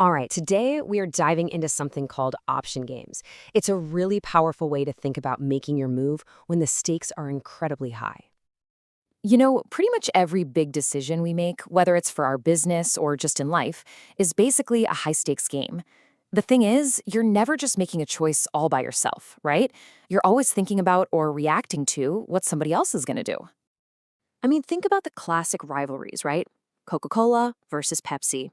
All right, today we are diving into something called option games. It's a really powerful way to think about making your move when the stakes are incredibly high. Pretty much every big decision we make, whether it's for our business or just in life, is basically a high stakes game. The thing is, you're never just making a choice all by yourself, right? You're always thinking about or reacting to what somebody else is going to do. I mean, think about the classic rivalries, right? Coca-Cola versus Pepsi,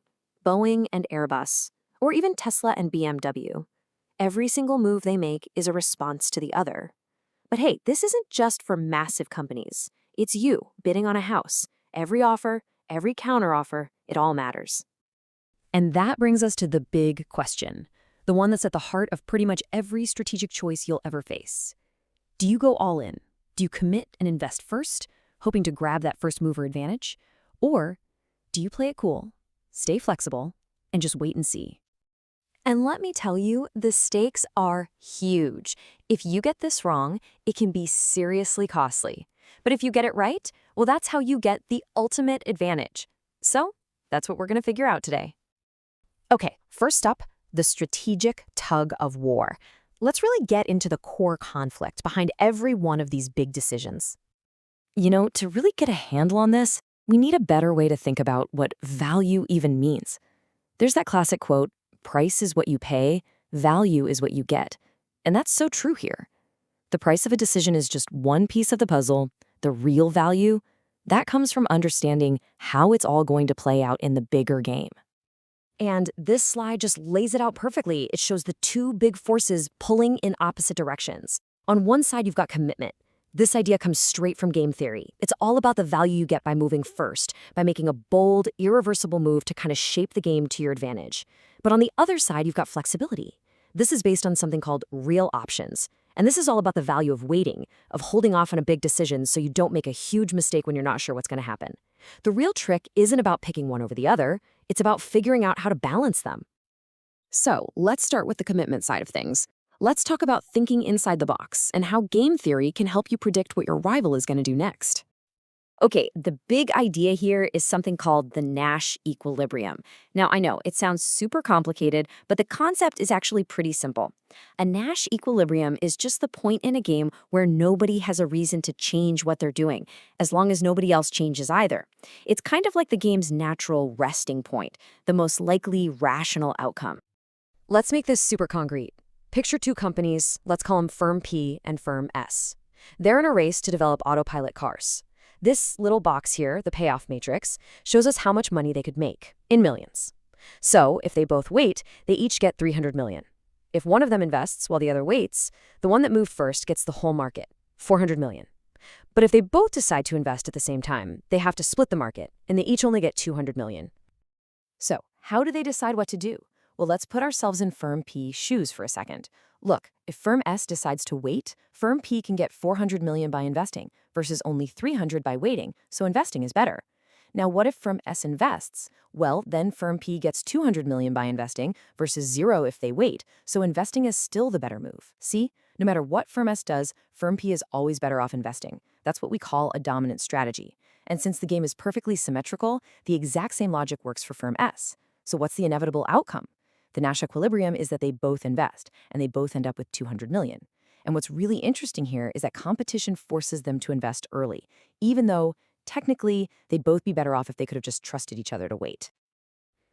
Boeing and Airbus, or even Tesla and BMW. Every single move they make is a response to the other. But hey, this isn't just for massive companies. It's you bidding on a house. Every offer, every counteroffer, it all matters. And that brings us to the big question, the one that's at the heart of pretty much every strategic choice you'll ever face. Do you go all in? Do you commit and invest first, hoping to grab that first mover advantage? Or do you play it cool, stay flexible, and just wait and see? And let me tell you, the stakes are huge. If you get this wrong, it can be seriously costly. But if you get it right, well, that's how you get the ultimate advantage. So that's what we're going to figure out today. Okay, first up, the strategic tug of war. Let's really get into the core conflict behind every one of these big decisions. To really get a handle on this, we need a better way to think about what value even means. There's that classic quote, "Price is what you pay, value is what you get." And that's so true here. The price of a decision is just one piece of the puzzle. The real value, that comes from understanding how it's all going to play out in the bigger game. And this slide just lays it out perfectly. It shows the two big forces pulling in opposite directions. On one side, you've got commitment. This idea comes straight from game theory. It's all about the value you get by moving first, by making a bold, irreversible move to kind of shape the game to your advantage. But on the other side, you've got flexibility. This is based on something called real options. And this is all about the value of waiting, of holding off on a big decision so you don't make a huge mistake when you're not sure what's going to happen. The real trick isn't about picking one over the other. It's about figuring out how to balance them. So let's start with the commitment side of things. Let's talk about thinking inside the box and how game theory can help you predict what your rival is going to do next. Okay, the big idea here is something called the Nash equilibrium. Now, I know it sounds super complicated, but the concept is actually pretty simple. A Nash equilibrium is just the point in a game where nobody has a reason to change what they're doing, as long as nobody else changes either. It's kind of like the game's natural resting point, the most likely rational outcome. Let's make this super concrete. Picture two companies, let's call them Firm P and Firm S. They're in a race to develop autopilot cars. This little box here, the payoff matrix, shows us how much money they could make, in millions. So, if they both wait, they each get 300 million. If one of them invests while the other waits, the one that moved first gets the whole market, 400 million. But if they both decide to invest at the same time, they have to split the market, and they each only get 200 million. So, how do they decide what to do? Well, let's put ourselves in Firm P's shoes for a second. Look, if Firm S decides to wait, Firm P can get 400 million by investing versus only 300 by waiting, so investing is better. Now, what if Firm S invests? Well, then Firm P gets 200 million by investing versus 0 if they wait, so investing is still the better move. See? No matter what Firm S does, Firm P is always better off investing. That's what we call a dominant strategy. And since the game is perfectly symmetrical, the exact same logic works for Firm S. So what's the inevitable outcome? The Nash equilibrium is that they both invest, and they both end up with 200 million. And what's really interesting here is that competition forces them to invest early, even though, technically, they'd both be better off if they could have just trusted each other to wait.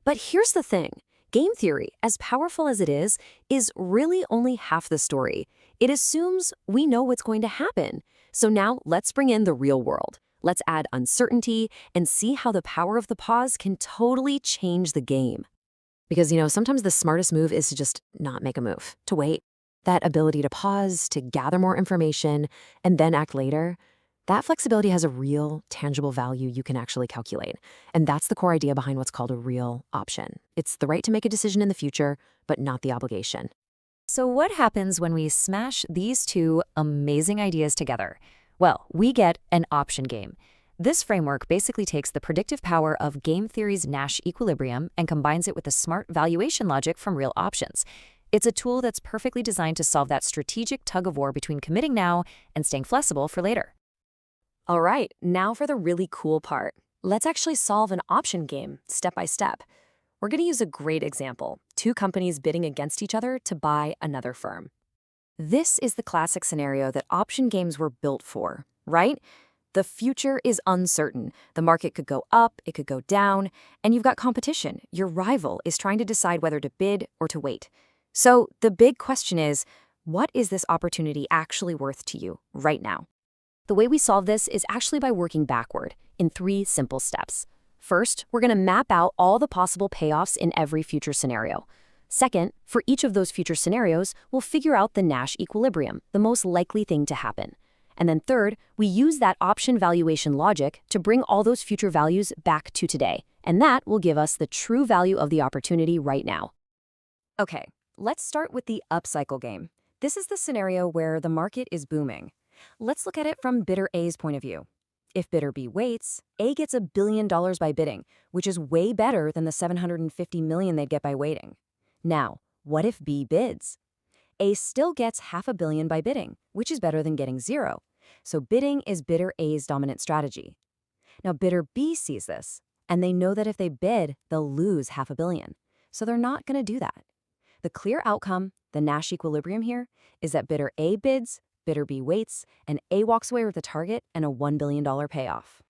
But here's the thing. Game theory, as powerful as it is really only half the story. It assumes we know what's going to happen. So now let's bring in the real world. Let's add uncertainty and see how the power of the pause can totally change the game. Because, sometimes the smartest move is to just not make a move, to wait. That ability to pause, to gather more information, and then act later, that flexibility has a real, tangible value you can actually calculate. And that's the core idea behind what's called a real option. It's the right to make a decision in the future, but not the obligation. So what happens when we smash these two amazing ideas together? Well, we get an option game. This framework basically takes the predictive power of game theory's Nash equilibrium and combines it with the smart valuation logic from real options. It's a tool that's perfectly designed to solve that strategic tug-of-war between committing now and staying flexible for later. All right, now for the really cool part. Let's actually solve an option game step by step. We're going to use a great example, two companies bidding against each other to buy another firm. This is the classic scenario that option games were built for, right? The future is uncertain. The market could go up, it could go down, and you've got competition. Your rival is trying to decide whether to bid or to wait. So the big question is, what is this opportunity actually worth to you right now? The way we solve this is actually by working backward in 3 simple steps. First, we're going to map out all the possible payoffs in every future scenario. Second, for each of those future scenarios, we'll figure out the Nash equilibrium, the most likely thing to happen. And then third, we use that option valuation logic to bring all those future values back to today. And that will give us the true value of the opportunity right now. Okay, let's start with the upcycle game. This is the scenario where the market is booming. Let's look at it from bidder A's point of view. If bidder B waits, A gets $1 billion by bidding, which is way better than the $750 million they'd get by waiting. Now, what if B bids? A still gets $500 million by bidding, which is better than getting 0. So bidding is bidder A's dominant strategy. Now bidder B sees this, and they know that if they bid, they'll lose $500 million. So they're not going to do that. The clear outcome, the Nash equilibrium here, is that bidder A bids, bidder B waits, and A walks away with a target and a $1 billion payoff.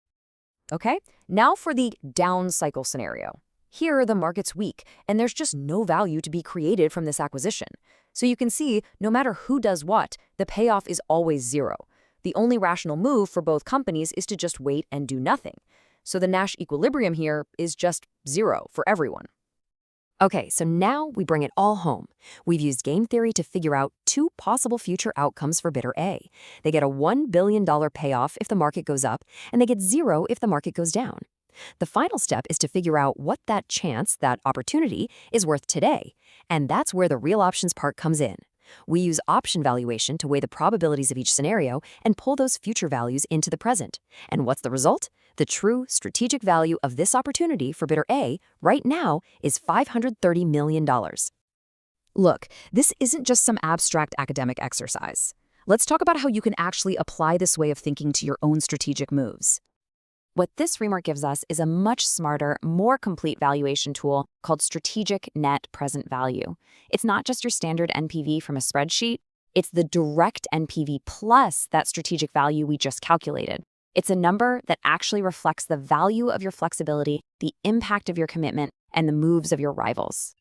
Okay, now for the down cycle scenario. Here, the market's weak, and there's just no value to be created from this acquisition. So you can see, no matter who does what, the payoff is always 0. The only rational move for both companies is to just wait and do nothing. So the Nash equilibrium here is just 0 for everyone. Okay, so now we bring it all home. We've used game theory to figure out 2 possible future outcomes for bidder A. They get a $1 billion payoff if the market goes up, and they get 0 if the market goes down. The final step is to figure out what that chance, that opportunity, is worth today. And that's where the real options part comes in. We use option valuation to weigh the probabilities of each scenario and pull those future values into the present. And what's the result? The true strategic value of this opportunity for bidder A right now is $530 million. Look, this isn't just some abstract academic exercise. Let's talk about how you can actually apply this way of thinking to your own strategic moves. What this framework gives us is a much smarter, more complete valuation tool called Strategic Net Present Value. It's not just your standard NPV from a spreadsheet. It's the direct NPV plus that strategic value we just calculated. It's a number that actually reflects the value of your flexibility, the impact of your commitment, and the moves of your rivals.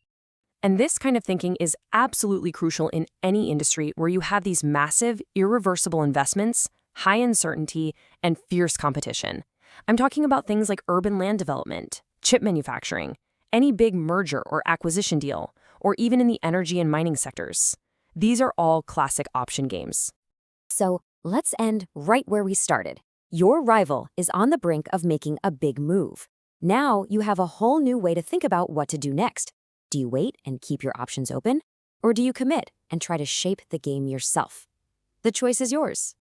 And this kind of thinking is absolutely crucial in any industry where you have these massive, irreversible investments, high uncertainty, and fierce competition. I'm talking about things like urban land development, chip manufacturing, any big merger or acquisition deal, or even in the energy and mining sectors. These are all classic option games. So let's end right where we started. Your rival is on the brink of making a big move. Now you have a whole new way to think about what to do next. Do you wait and keep your options open? Or do you commit and try to shape the game yourself? The choice is yours.